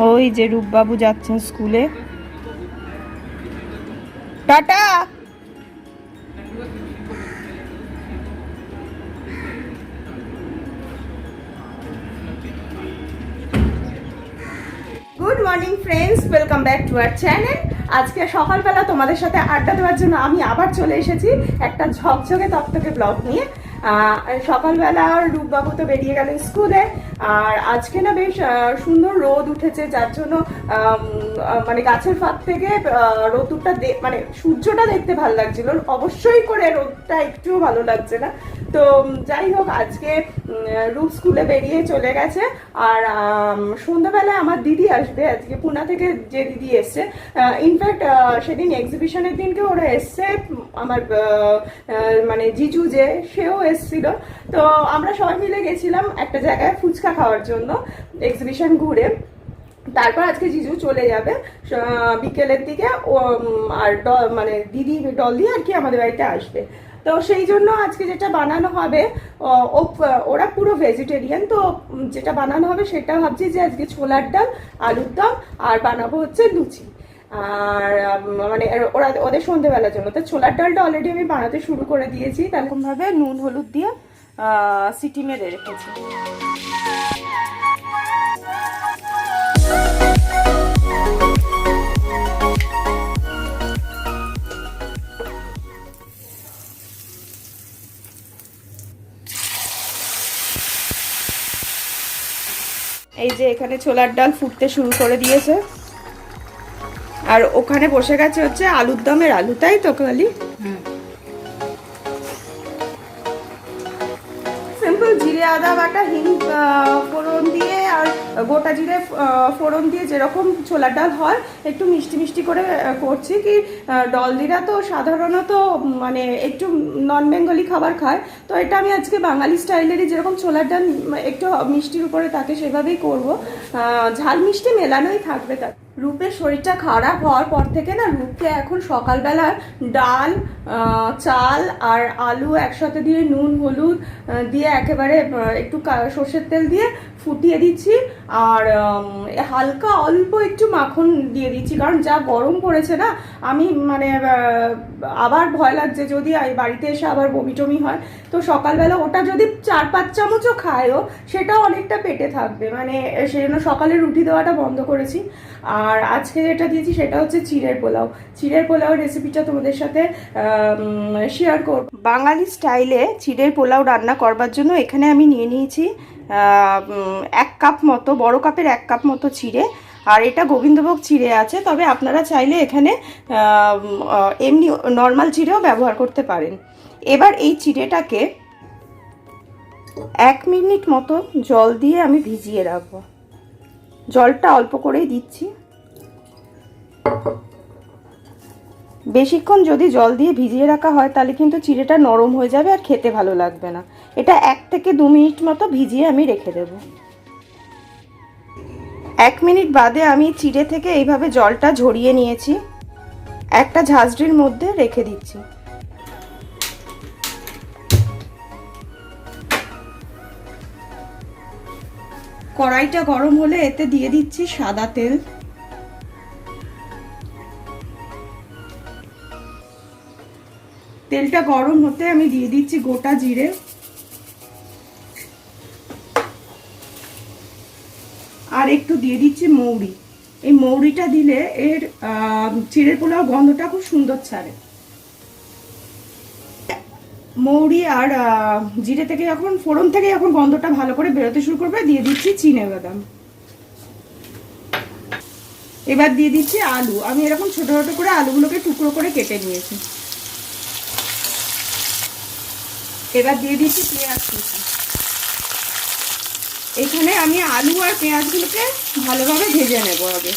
ওই যে রূপবাবু যাচ্ছেন স্কুলে। Tata. Good morning friends, welcome back to our channel. আজকে সকালবেলা তোমাদের সাথে আড্ডা দেওয়ার জন্য আমি আবার চলে এসেছি একটা ঝকঝকে তকতকে ব্লগ নিয়ে। সকালবেলা রূপবাবু তো বেরিয়ে গেলেন স্কুলে, আর আজকে না বেশ সুন্দর রোদ উঠেছে, যার জন্য মানে গাছের ফাঁক থেকে রোদটা মানে সূর্যটা দেখতে ভালো লাগছিল। অবশ্যই করে রোদটা একটুও ভালো লাগছে না। তো যাই হোক, আজকে রূপ স্কুলে বেরিয়ে চলে গেছে, আর সন্ধ্যাবেলায় আমার দিদি আসবে। আজকে পুনা থেকে যে দিদি এসছে, ইনফ্যাক্ট সেদিন এক্সিবিশনের দিনকে ওরা এসছে, আমার মানে জিজু যে সেও এসছিল। তো আমরা সবাই মিলে গেছিলাম একটা জায়গায় ফুচকা খাওয়ার জন্য এক্সিবিশন ঘুরে। তারপর আজকে জিজু চলে যাবে বিকেলের দিকে, আর মানে দিদি ডলি আর কি আমাদের বাড়িতে আসবে। তো সেই জন্য আজকে যেটা বানানো হবে, ওরা পুরো ভেজিটেরিয়ান, তো যেটা বানানো হবে সেটা ভাবছি যে আজকে ছোলার ডাল, আলুর দম, আর বানাবো হচ্ছে লুচি। আর মানে ওদের সন্ধ্যেবেলার জন্য তো ছোলার ডালটা অলরেডি আমি বানাতে শুরু করে দিয়েছি। তেমনভাবে নুন হলুদ দিয়ে সিটি মেরে রেখেছি। এই যে এখানে ছোলার ডাল ফুটতে শুরু করে দিয়েছে, আর ওখানে বসে গেছে হচ্ছে আলুর দমের আলু, তাই তো খালি? সিম্পল জিরে আদা বাটা, হিং ফোড়ন দিয়ে আর গোটা জিরে ফোড়ন দিয়ে যেরকম ছোলার ডাল হয়, একটু মিষ্টি মিষ্টি করে করছি। কি ডলদিরা তো সাধারণত মানে একটু নন বেঙ্গলি খাবার খায়, তো এটা আমি আজকে বাঙালি স্টাইলেরই, যেরকম ছোলার ডাল একটু মিষ্টির উপরে থাকে সেভাবেই করব। ঝাল মিষ্টি মেলানোই থাকবে। তার রূপের শরীরটা খারাপ হওয়ার পর থেকে না, রূপকে এখন সকালবেলা ডাল, চাল আর আলু একসাথে দিয়ে নুন হলুদ দিয়ে একেবারে একটু সর্ষের তেল দিয়ে ফুটিয়ে দিচ্ছি, আর হালকা অল্প একটু মাখন দিয়ে দিচ্ছি, কারণ যা গরম পড়েছে না, আমি মানে আবার ভয় লাগছে যদি বাড়িতে এসে আবার বমি টমি হয়। তো সকালবেলা ওটা যদি 4-5 চামচও খায়ও, সেটাও অনেকটা পেটে থাকবে, মানে সেই জন্য সকালে রুটি দেওয়াটা বন্ধ করেছি। আর আজকে যেটা দিয়েছি সেটা হচ্ছে চিড়ের পোলাও। চিড়ের পোলাও রেসিপিটা তোমাদের সাথে শেয়ার করব। বাঙালি স্টাইলে চিড়ের পোলাও রান্না করবার জন্য এখানে আমি নিয়ে নিয়েছি 1 কাপ মতো, বড় কাপের 1 কাপ মতো চিড়ে। আর এটা গোবিন্দভোগ চিড়ে আছে, তবে আপনারা চাইলে এখানে এমনি নর্মাল চিড়েও ব্যবহার করতে পারেন। এবার এই চিড়েটাকে 1 মিনিট মতো জল দিয়ে আমি ভিজিয়ে রাখবো। জলটা অল্প করেই দিচ্ছি। বেশিক্ষণ যদি জল দিয়ে ভিজিয়ে রাখা হয় তাহলে কিন্তু চিড়েটা নরম হয়ে যাবে আর খেতে ভালো লাগবে না। এটা 1 থেকে 2 মিনিট মতো ভিজিয়ে আমি রেখে দেব। 1 মিনিট বাদে আমি চিড়ে থেকে এইভাবে জলটা ঝরিয়ে নিয়েছি, একটা ঝাঁঝরির মধ্যে রেখে দিচ্ছি। কড়াইটা গরম হলে এতে দিয়ে দিচ্ছি সাদা তেল। তেলটা গরম হতে আমি দিয়ে দিচ্ছি গোটা জিরে, আর একটু দিয়ে দিচ্ছি মৌরি। এই মৌরিটা দিলে এর চিড়ের পোলাও গন্ধটা খুব সুন্দর ছাড়ে। মৌরি আর জিরে থেকে যখন ফোড়ন থেকে যখন গন্ধটা ভালো করে বেরোতে শুরু করবে, দিয়ে দিচ্ছি চিনেবাদাম। এবার দিয়ে দিচ্ছি আলু। আমি এরকম ছোট ছোট করে আলুগুলোকে টুকরো করে কেটে নিয়েছি। এবার দিয়ে দিচ্ছি পেঁয়াজ কুচি। এখানে আমি আলু আর পেঁয়াজগুলোকে ভালোভাবে ভেজে নেব। আগে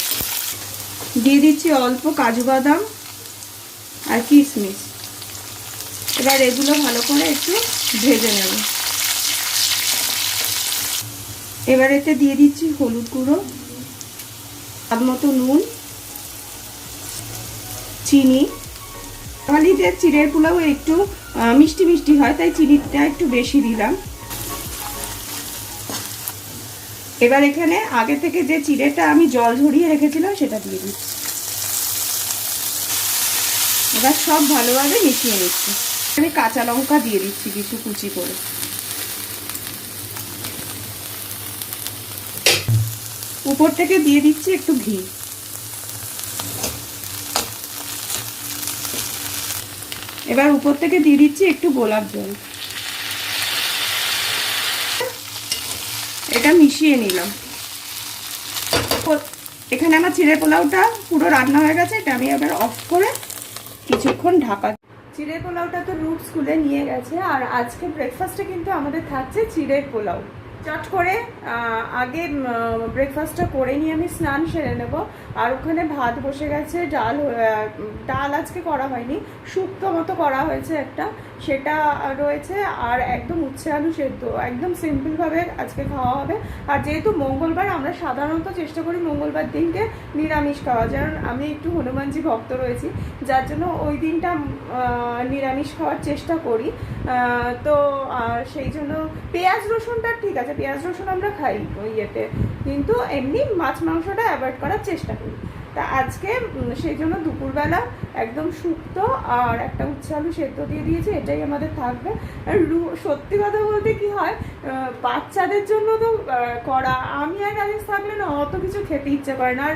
দিয়ে দিচ্ছি অল্প কাজু বাদাম আর কিশমিশ। এবার এগুলো ভালো করে একটু ভেজে নেব। এবার এতে দিয়ে দিচ্ছি হলুদ গুঁড়ো, স্বাদ মতো নুন, চিনি। বাঙালিদের চিড়ের পোলাও একটু মিষ্টি মিষ্টি হয়, তাই চিনিটা একটু বেশি দিলাম। এবার এখানে আগে থেকে যে চিড়েটা আমি জল ঝরিয়ে রেখেছিলাম সেটা দিয়ে দিচ্ছি। এবার সব ভালোভাবে মিশিয়ে নিচ্ছি। আমি কাঁচা লঙ্কা দিয়ে দিচ্ছি কিছু কুচি করে। উপর থেকে দিয়ে দিচ্ছি একটু ঘি। এবার উপর থেকে দিয়ে দিচ্ছি একটু গোলাপ জল। এটা মিশিয়ে নিলাম। এখানে আমার চিড়ে পোলাওটা পুরো রান্না হয়ে গেছে। এটা আমি এবার অফ করে কিছুক্ষণ ঢাকা। চিড়ে পোলাওটা তো রুট স্কুলে নিয়ে গেছে, আর আজকে ব্রেকফাস্টে কিন্তু আমাদের থাকছে চিড়ের পোলাও। চট করে আগে ব্রেকফাস্টটা করে নিয়ে আমি স্নান সেরে নেব। আর ওখানে ভাত বসে গেছে, ডাল আজকে করা হয়নি, শুক্তো মতো করা হয়েছে একটা, সেটা রয়েছে। আর একদম উচ্ছে আলু সেদ্ধ, একদম সিম্পলভাবে আজকে খাওয়া হবে। আর যেহেতু মঙ্গলবার, আমরা সাধারণত চেষ্টা করি মঙ্গলবার দিনকে নিরামিষ খাওয়া, যেমন আমি একটু হনুমানজি ভক্ত রয়েছি, যার জন্য ওই দিনটা নিরামিষ খাওয়ার চেষ্টা করি। তো সেই জন্য পেঁয়াজ রসুনটা ঠিক আছে, পেঁয়াজ রসুন আমরা খাই ওই ইয়েতে, কিন্তু এমনি মাছ মাংসটা অ্যাভয়েড করার চেষ্টা করি। তা আজকে সেই জন্য দুপুরবেলা একদম শুক্তো আর একটা উচ্ছে আলু সেদ্ধ দিয়ে দিয়েছি, এটাই আমাদের থাকবে। আর সত্যি কথা বলতে কি হয়, বাচ্চাদের জন্য তো করা, আমি আর রাজেশ থাকলে না অত কিছু খেতে ইচ্ছে করে না। আর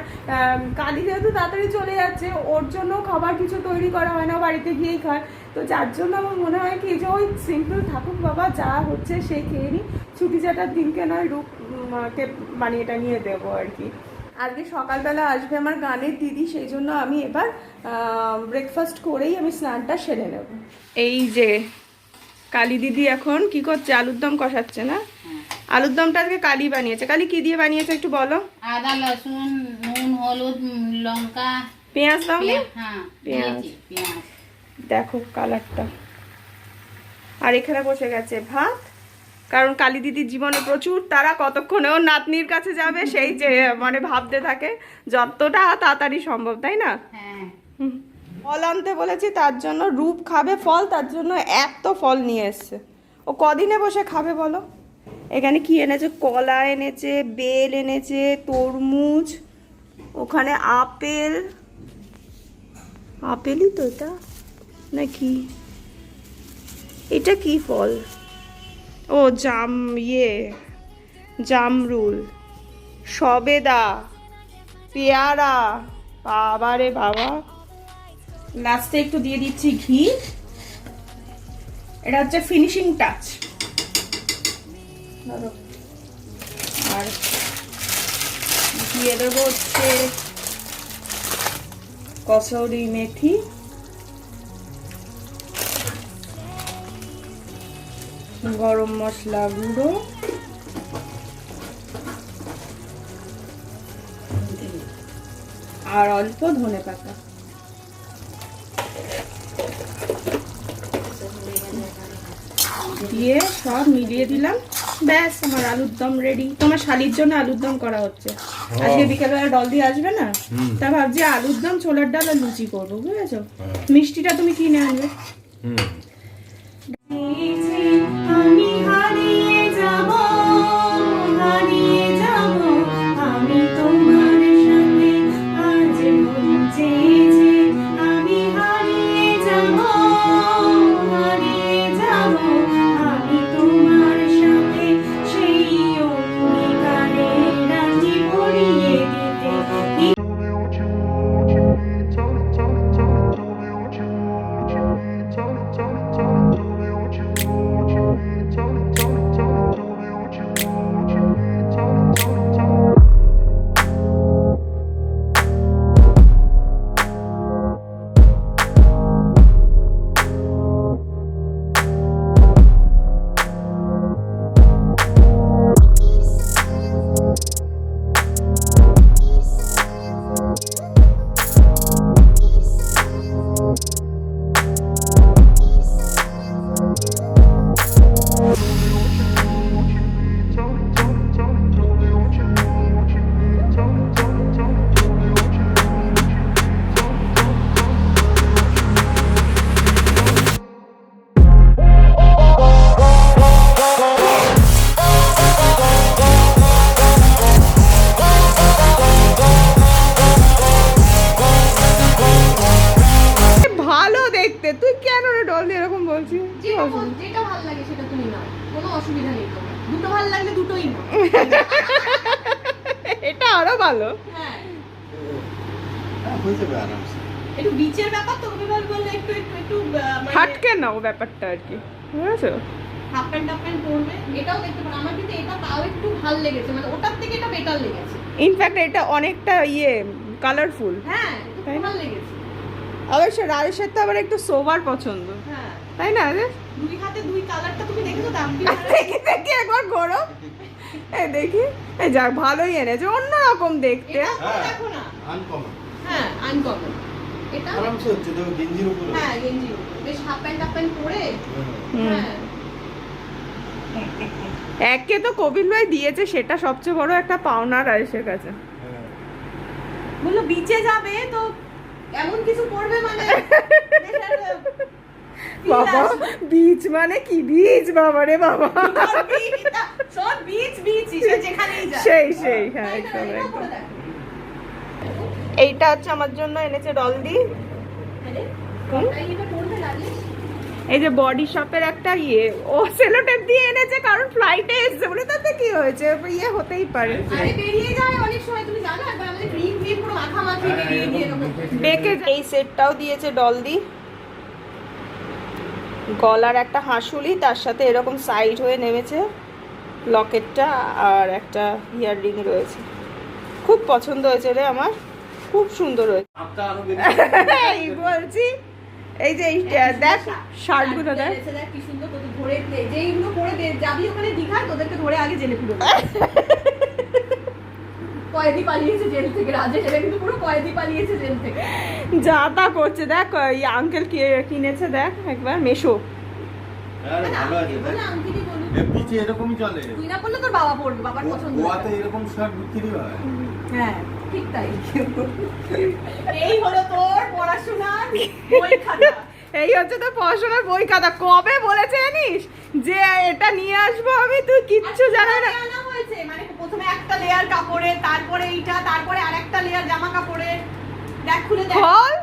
কালি যেহেতু তাড়াতাড়ি চলে যাচ্ছে, ওর জন্য খাবার কিছু তৈরি করা হয় না, বাড়িতে গিয়েই খায়। তো যার জন্য আমার মনে হয় কি যে ওই সিম্পল থাকুক বাবা, যা হচ্ছে সেই খেয়ে নিই, ছুটি ছাটার দিনকে নয় রূপকে মানে এটা নিয়ে দেবো আর কি। আজকে সকালবেলা আসবে আমার গানের দিদি, সেই জন্য আমি এবার ব্রেকফাস্ট করেই আমি স্নানটা সেরে নেব। এই যে কালী দিদি এখন কি করছে, আলুর দম কষাচ্ছে না? আলুর দমটা আজকে কালী বানিয়েছে। কালী কি দিয়ে বানিয়েছে একটু বলো? আদা, লসুন, নুন, হলুদ, লঙ্কা, পেঁয়াজ দাও নি? হ্যাঁ পেঁয়াজ। পেঁয়াজ। দেখো কালারটা। আর এখানে বসে গেছে ভাত, কারণ কালী দিদির জীবনে প্রচুর তারা, কতক্ষণে ওর নাতনির কাছে যাবে সেই যে মানে ভাবতে থাকে, যতটা তাড়াতাড়ি সম্ভব, তাই না? হ্যাঁ। ফল আনতে বলেছি, তার জন্য রূপ খাবে ফল, তার জন্য এত ফল নিয়ে এসছে। ও কদিনে বসে খাবে বলো? এখানে কি এনেছে, কলা এনেছে, বেল এনেছে, তরমুজ, ওখানে আপেল। আপেলই তো এটা নাকি? এটা কি ফল? ও জামরুল, সবেদা, পেয়ারা। বাবা রে বাবা। লাস্টে একটু দিয়ে দিচ্ছি ঘি, এটা হচ্ছে ফিনিশিং টাচ। আর দিয়ে দেবো হচ্ছে কসৌরি মেথি, গরম মশলা গুঁড়ো, আর অল্প ধনেপাতা। দিয়ে সব মিলিয়ে দিলাম, ব্যাস আমার আলুর দম রেডি। তোমার শালির জন্য আলুর দম করা হচ্ছে। আজকে বিকেলবেলা ডল দিয়ে আসবে না, তা ভাবছি আলুর দম, ছোলার ডাল আর লুচি করবো, বুঝেছো? মিষ্টিটা তুমি কিনে আনবে। আমি হারিয়ে যাব, আমি তোমার সাথে আজ মন চেয়েছে। আমি হারিয়ে যাব, আমি তোমার সাথে সেই অঙ্গীকারে রাজি পড়িয়ে দিতে। কোনো অসুবিধা নেই তোমার, দুটো ভালো লাগলে দুটোই না। এটা আরো ভালো। হ্যাঁ হয়ে যাবে আরামসে। একটু বিচের ব্যাপার তো, তুমি বললে একটু একটু একটু হাটকে নাও ব্যাপারটা আর কি, বুঝেছো? হাফ প্যান্ট পরবে, এটাও দেখতে পারো। আমার কিন্তু এটা তাও একটু ভালো লেগেছে, মানে ওটার থেকে এটা বেটার লেগেছে। ইনফ্যাক্ট এটা অনেকটা কালারফুল। হ্যাঁ খুব ভালো লেগেছে। অবশ্য রাজেশের তো আবার একটু সোবার পছন্দ, হ্যাঁ তাই না রাজেশ? দুই হাতে দুই কালারটা তুমি দেখেছো দাম কি? দেখি দেখি একবার করো, এই দেখি, এই যাক ভালোই এনেছে, অন্যরকম দেখতে। এটা হ্যাঁ। দেখো না, আনকমন। হ্যাঁ আনকমন এটা। আরামসে হচ্ছে, দেখো গেঞ্জির উপরে। হ্যাঁ গেঞ্জি বেশ হাফ প্যান্ট পরে। হুম। হ্যাঁ একে তো কবির ভাই দিয়েছে, সেটা সবচেয়ে বড় একটা পাওনা রাজেশের কাছে। হ্যাঁ। বললো বিচে যাবে তো এমন কিছু করবে মানে বেশ একটা feel বাবা আসবে। বীজ মানে কি বীজ, বাবা রে বাবা। সব বিচ সে যেখানেই যায়। সেই হ্যাঁ, তাই না? একদম এটাও একদম। করে দেখো। এইটা হচ্ছে আমার জন্য এনেছে ডলদি। আরে, হুম? তাই এটা পড়বে রাজেশ? এই যে বডি শপের একটা ও সেলোটেপ দিয়ে এনেছে, কারণ ফ্লাইটে এসছে বলে, তাতে কি হয়েছে, হতেই পারে। আরে বেরিয়ে যায় অনেক সময়, তুমি জানো একবার আমাদের ক্রিম পুরো মাখামাখি হ্যাঁ, বেরিয়ে গিয়ে এরকম। বেঁকে এই সেটটাও দিয়েছে ডলদি, গলার একটা হাঁসুলি, তার সাথে এরকম সাইড হয়ে নেমেছে লকেটটা, আর একটা ইয়ার রিং রয়েছে। খুব পছন্দ হয়েছে রে আমার, খুব সুন্দর হয়েছে। আপটা আরো বেরিয়ে এই বলছি, এই যে দেখ শার্টগুলো দেখ। দেখ কি সুন্দর, তোকে ধরে যেইগুলো পরে যাবি ওখানে দীঘায়, তোদেরকে ধরে আগে জেলে পুরো কয়েদি পালিয়েছে জেল থেকে। রাজেশ এটা কিন্তু পুরো কয়েদি পালিয়েছে জেল থেকে। যা তা করছে দেখ, এই আঙ্কেল কিনেছে দেখ একবার, মেশো। আরে ভালো আছে বলে দেখ। আঙ্কেলই বলুন, এ পিছে এরকমই চলে। তুই না বললে তোর বাবা পড়বে, বাবার পছন্দ। গোয়াতে এরকম শার্ট বিক্রি হয়। হ্যাঁ ঠিক তাই। এই হলো তোর পড়াশোনার বই খাতা। এই হচ্ছে তো পড়াশোনার বই খাতা। কবে বলেছে জানিস যে এটা নিয়ে আসবো আমি, তুই কিচ্ছু জানা না। আনা হয়েছে মানে প্রথমে একটা লেয়ার কাপড়ে, তারপরে এইটা, তারপরে আরেকটা লেয়ার জামা কাপড়ে। দেখ খুলে দেখ। বল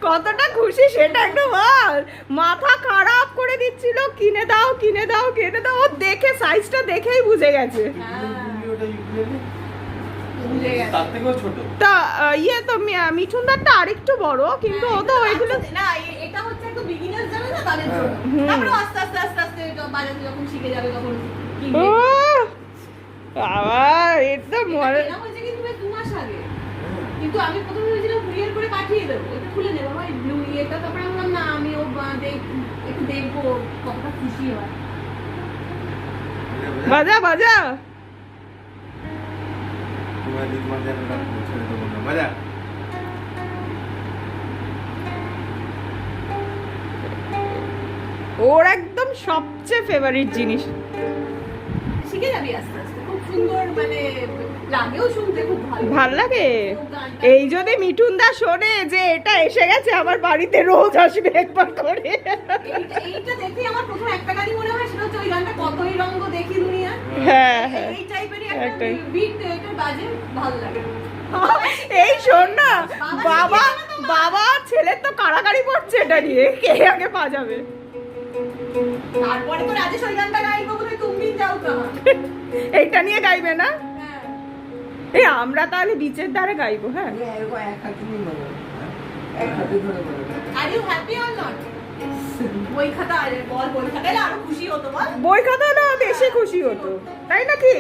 কতটা খুশি সেটা একটু বল। মাথা খারাপ করে দিচ্ছিল, কিনে দাও কিনে দাও কিনে দাও। ও দেখে সাইজটা দেখেই বুঝে গেছে। ওটা ইউকুলেলে ভুলে গেছে। তার থেকেও ছোট। তা তো মিঠুনদারটা আরেকটু বড়, কিন্তু ও তো ওইগুলো না এটা হচ্ছে একটু বিগিনার যাবে না তাদের জন্য। হুম। তারপরে আস্তে আস্তে আস্তে আস্তে বাজারে যখন শিখে যাবে তখন ও কিনবে। বাবা, এটা মরে। এটা হয়েছে কিন্তু বেশ 2 মাস আগে। কিন্তু আমি প্রথমে ভেবেছিলাম কুরিয়ার করে পাঠিয়ে দেবো, এটা খুলে নেবো ভাই ব্লু ইয়েটা। তারপরে বললাম না, আমি একটু দেখবো কতটা খুশি হয়। বাজা বাজা। তোমার দিক মাঝারটা ছেড়ে দেবো না। বাজা। ওর একদম সবচেয়ে ফেভারিট জিনিস। শিখে যাবি আস্তে আস্তে, খুব সুন্দর মানে লাগেও শুনতে, খুব ভালো ভাল লাগে। ও গানটা- এই যদি মিঠুনদা শোনে যে এটা এসে গেছে আমার বাড়িতে, রোজ আসবে একবার করে। এইটা দেখে আমার প্রথম একটা গানই মনে হয়, সেটা হচ্ছে ওই গানটা কতই রঙ্গ দেখি দুনিয়া। হ্যাঁ হ্যাঁ এই টাইপেরই একটা একটাই। বিট এটা বাজে, ভালো লাগে। এই শোন না, বাবা বাবা ছেলের তো কাড়াকাড়ি পড়ছে এটা নিয়ে, কে আগে বাজাবে। তারপরে তো রাজেশ ওই গানটা গাইবো বলে তুমি যাও কাহা। এইটা নিয়ে গাইবে না? হ্যাঁ এই আমরা তাহলে বিচের ধারে গাইবো। হ্যাঁ are you happy or not? বই খাতা আরে বল, বই খাতায় আরো খুশি হতো বল। বই খাতা না বেশি খুশি হতো, তাই নাকি?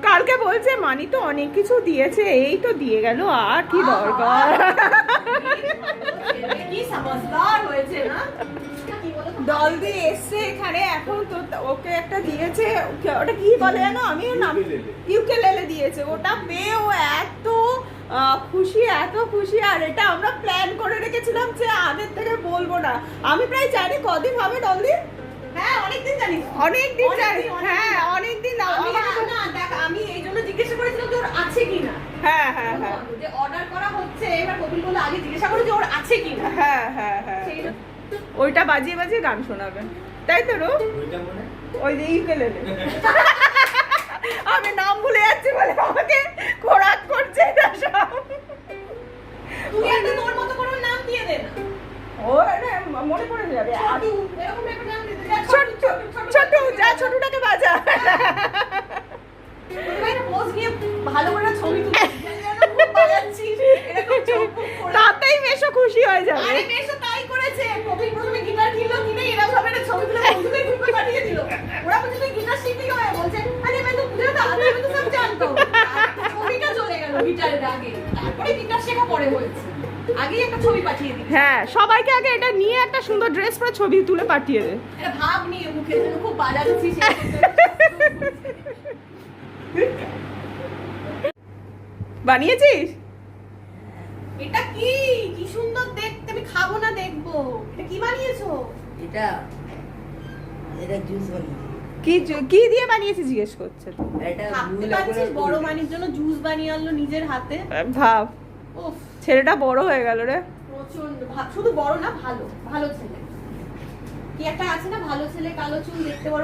কালকে বলছে মানি তো অনেক কিছু দিয়েছে, এই তো দিয়ে গেল, আর কি দরকার। কি সমঝদার হয়েছে না? কি বলো তো? দল দিয়ে এসছে এখানে, এখন তো ওকে একটা দিয়েছে, ওটা কি বলে জানো, আমিও নাম ইউকেলেলে দিয়েছে। ওটা পেয়ে ও এত খুশি, এত খুশি। আর এটা আমরা প্ল্যান করে রেখেছিলাম যে আগের থেকে বলবো না। আমি প্রায় জানি কদিন হবে ডলদি, হ্যাঁ অনেকদিন জানিস। অনেকদিন জানি। অনেকদিন। হ্যাঁ অনেকদিন। আমি না দেখ, আমি এই জন্য জিজ্ঞাসা করেছিলাম যে ওর আছে কিনা। হ্যাঁ হ্যাঁ হ্যাঁ যে অর্ডার করা হচ্ছে, এবার কপিল বলে আগে জিজ্ঞাসা করে যে ওর আছে কিনা। হ্যাঁ হ্যাঁ হ্যাঁ সেই জন্য- ওইটা বাজিয়ে বাজিয়ে গান শোনাবেন, তাই তো রো? ওইটা মনে ওই যে ইউকেলেলে। আমি নাম ভুলে যাচ্ছি বলে আমাকে খোরাক করছে না সব। তুই একটা তোর মতো করে ওর নাম দিয়ে দে না। ও মনে পড়ে যাবে। ছোটু, এরকম একটা নাম দিতে যা, ছোট্ট, গিটারের আগে, তারপরে গিটার শেখা পরে হয়েছে। আগে একটা ছবি পাঠিয়ে দিই, হ্যাঁ সবাইকে আগে এটা নিয়ে একটা সুন্দর ড্রেস পরে ছবি তুলে পাঠিয়ে দে। একটা ভাব নিয়ে মুখে যেন খুব বাজাচ্ছি। বানিয়েছিস? এটা কি কি সুন্দর দেখতে, আমি খাবো না দেখবো। এটা কি বানিয়েছো? এটা এটা জুস বানিয়েছি। কি দিয়ে বানিয়েছিস জিজ্ঞেস করছে তো। এটা ভাবতে গুলা পারছিস করে বড় মানির জন্য জুস বানিয়ে আনলো নিজের হাতে। ভাব উফ, ছেলেটা বড় হয়ে গেল রে। প্রচন্ড শুধু বড় না, ভালো ভালো ছেলে। কি একটা আছে না, ভালো ছেলে কালো চুল দেখতে বড়।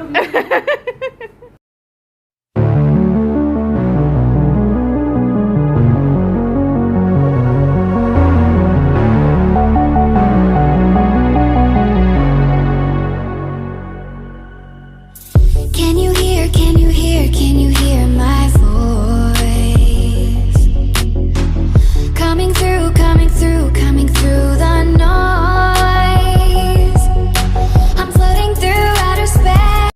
Can you hear, can you hear, can you hear my voice? Coming through, coming through, coming through the noise. I'm floating through outer space.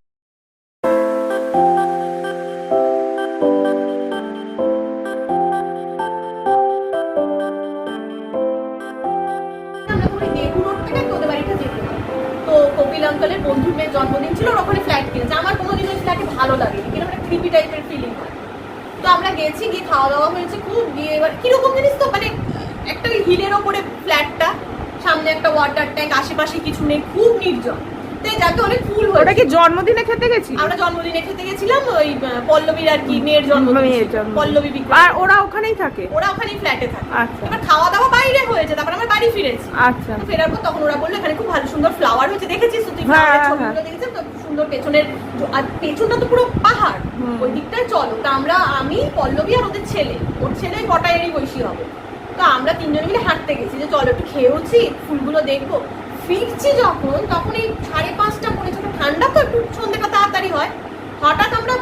আমরা ওই নেহরু রোড থেকে তোদের বাড়িটা যেতে হয়। তো কপিল আঙ্কেলের বন্ধুর মেয়ের জন্মদিন ছিল, ওর ওখানে ফ্ল্যাট কিনেছে। আমার কোনোদিন ওই ফ্ল্যাটে ভালো লাগেনি, কিন্তু একটা ক্রিপি টাইপের ফিলিং হয়। তো আমরা গেছি, গিয়ে খাওয়া দাওয়া হয়েছে খুব। গিয়ে এবার কিরকম জিনিস তো, মানে একটা হিলের ওপরে ফ্ল্যাটটা, সামনে একটা ওয়াটার ট্যাঙ্ক, আশেপাশে কিছু নেই, খুব নির্জন। তাই যাকে অনেক ফুল ওটা হয়েছে। কি জন্মদিনে খেতে গেছি? আমরা জন্মদিনে খেতে গেছিলাম, ওই পল্লবীর আর কি মেয়ের জন্মদিন ছিল। পল্লবী বিক্রম। আর ওরা ওখানেই থাকে? ওরা ওখানেই ফ্ল্যাটে থাকে। আচ্ছা এবার খাওয়া দাওয়া বাইরে হয়েছে, তারপর আমরা বাড়ি ফিরেছি। আচ্ছা তো ফেরার পর তখন ওরা বললো এখানে খুব ভালো সুন্দর ফ্লাওয়ার হয়েছে, দেখেছিস তো তুই হ্যাঁ, ফ্লাওয়ারের হ্যাঁ, ছবিগুলো দেখেছিস তো, সুন্দর পেছনের আর পেছনটা তো পুরো পাহাড়, ওই দিকটায় চলো। তো আমি পল্লবী আর ওদের ছেলে, ওর ছেলে কটায়েরই বয়সী হবে। তো আমরা তিনজন মিলে হাঁটতে গেছি যে চলো একটু খেয়েওছি, ফুলগুলো দেখবো। ফিরছি যখন, তখন এই 5:30 পড়েছে, ঠান্ডা তো একটু সন্ধ্যেটা তাড়াতাড়ি হয়। হঠাৎ আমরা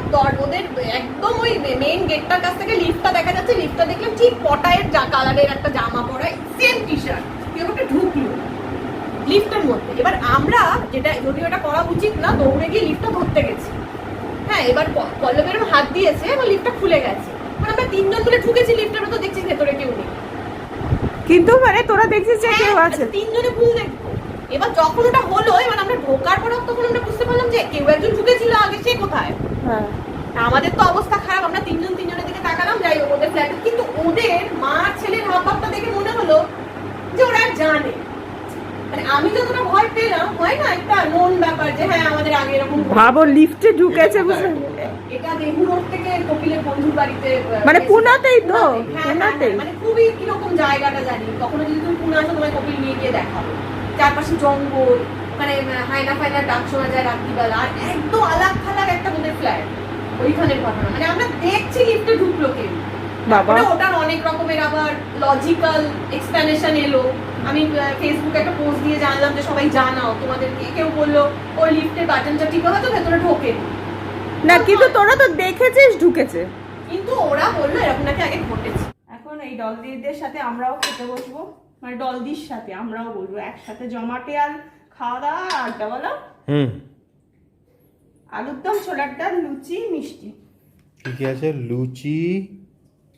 ওদের একদম ওই মেইন গেটটার কাছ থেকে লিফটটা দেখা যাচ্ছে, লিফটটা দেখলাম ঠিক পটায়ের কালারের একটা জামা পরা, সেম টি শার্ট, কেউ একটা ঢুকলো লিফটের মধ্যে। এবার আমরা, যেটা যদিও এটা করা উচিত না, দৌড়ে গিয়ে লিফটটা ধরতে গেছি। হ্যাঁ, এবার পল্লবী এরকম হাত দিয়েছে এবং লিফটটা খুলে গেছে। মানে আমরা তিনজন মিলে ঢুকেছি লিফটের মধ্যে, দেখছি ভেতরে কেউ নেই। কিন্তু মানে তোরা দেখছিস যে কেউ হ্যাঁ, আছে? তিনজনে ভুল দেখবো। এবার যখন ওটা হলো, এবার আমরা ঢোকার পর তখন আমরা বুঝতে পারলাম যে কেউ একজন ঢুকেছিল আগে, সে কোথায়। হ্যাঁ আমাদের তো অবস্থা খারাপ, আমরা তিনজনের দিকে তাকালাম, যাই হোক ওদের ফ্ল্যাটে। কিন্তু ওদের মা ছেলের হাবভাবটা দেখে মনে হলো যে ওরা জানে। মানে আমি যতটা ভয় পেলাম, হয় না একটা নোন ব্যাপার যে হ্যাঁ আমাদের আগে এরকম। ভাবো লিফটে ঢুকেছে, বুঝলে? এটা নেহরু রোড থেকে কপিলের বন্ধুর বাড়িতে, মানে পুনাতেই তো? হ্যাঁ, হ্যাঁ, পুনাতেই? মানে খুবই কিরকম জায়গাটা জানি। কখনো যদি তুমি পুনে আসো, তোমায় কপিল নিয়ে গিয়ে দেখাবো। চারপাশে জঙ্গল, মানে হায়না ফায়না ডাক শোনা যায় রাত্রিবেলা, আর একদম আলাগ ফালাগ একটা ওদের ফ্ল্যাট। ওইখানের ঘটনা, মানে আমরা দেখছি লিফটে ঢুকলো কেউ। বাবা, মানে ওটার অনেক রকমের আবার লজিক্যাল এক্সপ্লেনেশন এলো। আমি ফেসবুকে একটা পোস্ট দিয়ে জানলাম যে সবাই জানাও তোমাদেরকে। কেউ বললো ওই লিফটের বাটনটা টিপে হয়তো ভেতরে ঢোকে না কিন্তু তোরা তো দেখেছিস ঢুকেছে। কিন্তু ওরা বললো এরকম নাকি আগে ঘটেছে। এখন এই ডলদিদের সাথে আমরাও খেতে বসবো, মানে ডলদির সাথে আমরাও বলবো একসাথে জমাটে আর খাওয়া দাওয়া আর আড্ডা। বলো আলুর দম, ছোলার ডাল, লুচি, মিষ্টি। কি আছে? লুচি,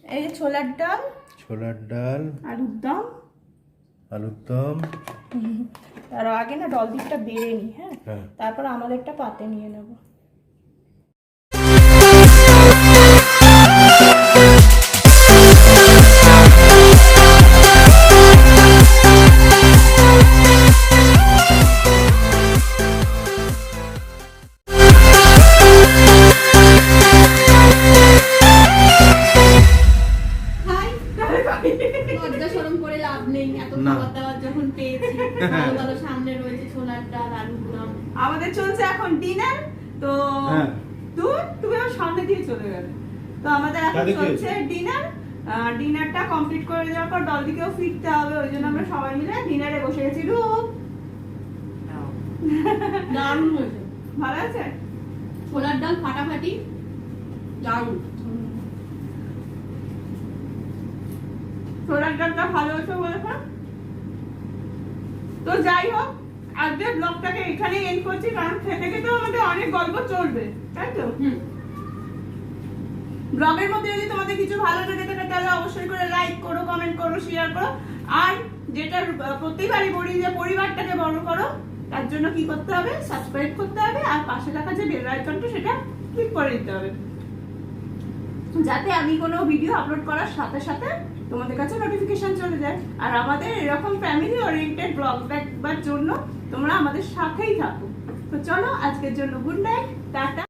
এই যে ছোলার ডাল, ছোলার ডাল, আলুর দম। আলুর দম। তার আগে না ডলদিটা বেড়ে নি, হ্যাঁ, হ্যাঁ। তারপর আমাদেরটা পাতে নিয়ে নেবো। লজ্জা শরম করে লাভ নেই, এত না। খাবার দাবার যখন পেয়েছি। ভালো ভালো সামনে রয়েছে ছোলার ডাল, আলুর দম। আমাদের চলছে এখন ডিনার। তো হ্যাঁ। তুমি আমার সামনে দিয়ে চলে গেলে। তো আমাদের এখন কাদিকে? চলছে ডিনার। ডিনারটা কমপ্লিট করে যাওয়ার পর ডলদিকেও ফিরতে হবে, ওই জন্য আমরা সবাই মিলে ডিনারে বসে গেছি। রূপ দারুণ হয়েছে, ভালো আছে? ছোলার ডাল ফাটাফাটি, দারুণ। ছোলার ডালটা ভালো হচ্ছে বলেছে। তো যাই হোক, আজকে ব্লগটাকে এখানে এন্ড করছি, কারণ খেতে খেতে আমাদের অনেক গল্প চলবে, তাই তো? ব্লগের মধ্যে যদি তোমাদের কিছু ভালো লেগে থাকে তাহলে অবশ্যই করে লাইক করো, কমেন্ট করো, শেয়ার করো। আর যেটা প্রতিবারই বলি যে পরিবারটাকে বড় করো, তার জন্য কি করতে হবে? সাবস্ক্রাইব করতে হবে আর পাশে থাকা যে বেল আইকনটা সেটা ক্লিক করে দিতে হবে, যাতে আমি কোনো ভিডিও আপলোড করার সাথে সাথে তোমাদের কাছে নোটিফিকেশন চলে যায়। আর আমাদের এরকম ফ্যামিলি ওরিয়েন্টেড ব্লগ দেখবার জন্য তোমরা আমাদের সাথেই থাকো। তো চলো আজকের জন্য গুড নাইট, টাটা।